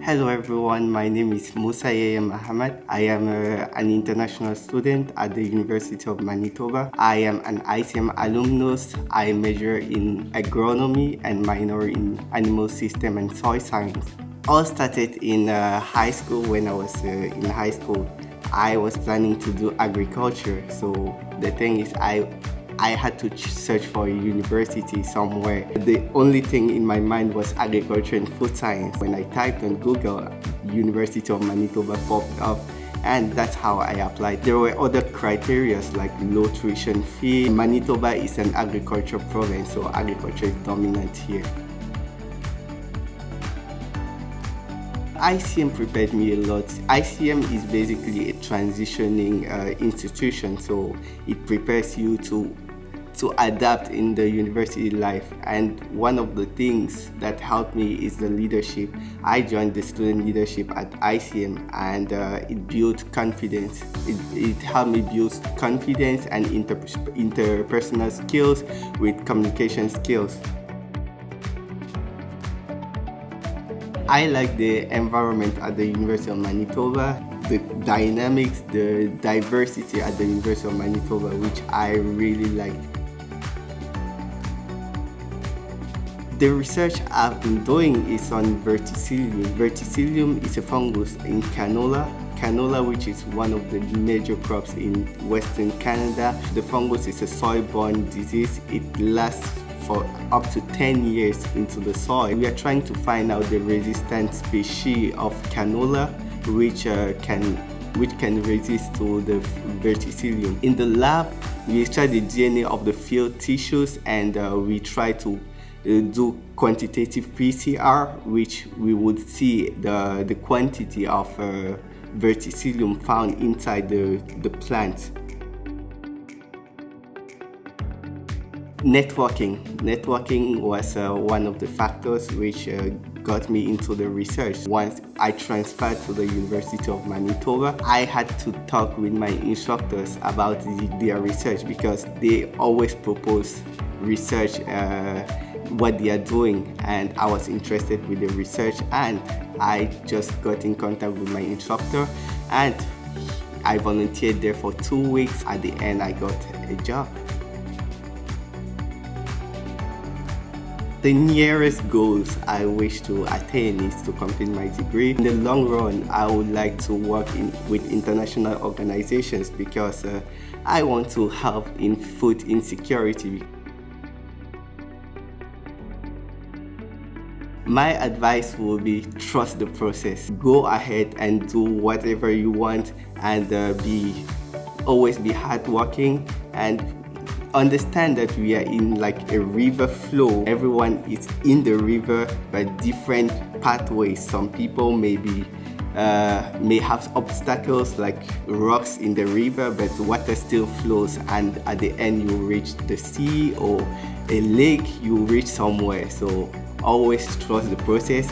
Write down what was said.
Hello everyone, my name is Moussa Ahmad. I am an international student at the University of Manitoba. I am an ICM alumnus. I major in agronomy and minor in animal system and soil science. All started in high school. When I was in high school, I was planning to do agriculture. So the thing is, I had to search for a university somewhere. The only thing in my mind was agriculture and food science. When I typed on Google, University of Manitoba popped up, and that's how I applied. There were other criteria like low tuition fee. Manitoba is an agriculture province, so agriculture is dominant here. ICM prepared me a lot. ICM is basically a transitioning institution, so it prepares you to adapt in the university life. And one of the things that helped me is the leadership. I joined the student leadership at ICM, and it built confidence. It helped me build confidence and interpersonal skills with communication skills. I like the environment at the University of Manitoba, the dynamics, the diversity at the University of Manitoba, which I really like. The research I've been doing is on verticillium. Verticillium is a fungus in canola. Canola, which is one of the major crops in Western Canada. The fungus is a soil-borne disease. It lasts for up to 10 years into the soil. We are trying to find out the resistant species of canola which can resist to the verticillium. In the lab, we extract the DNA of the field tissues, and we try to do quantitative PCR, which we would see the quantity of verticillium found inside the plant. Networking was one of the factors which got me into the research. Once I transferred to the University of Manitoba, I had to talk with my instructors about their research, because they always propose research, what they are doing, and I was interested with the research, and I just got in contact with my instructor, and I volunteered there for 2 weeks. At the end, I got a job. The nearest goals I wish to attain is to complete my degree. In the long run, I would like to work with international organizations, because I want to help in food insecurity. My advice will be trust the process. Go ahead and do whatever you want, and always be hardworking, and understand that we are in like a river flow. Everyone is in the river by different pathways. Some people may have obstacles like rocks in the river, but water still flows, and at the end you reach the sea or a lake, you reach somewhere. So always trust the process.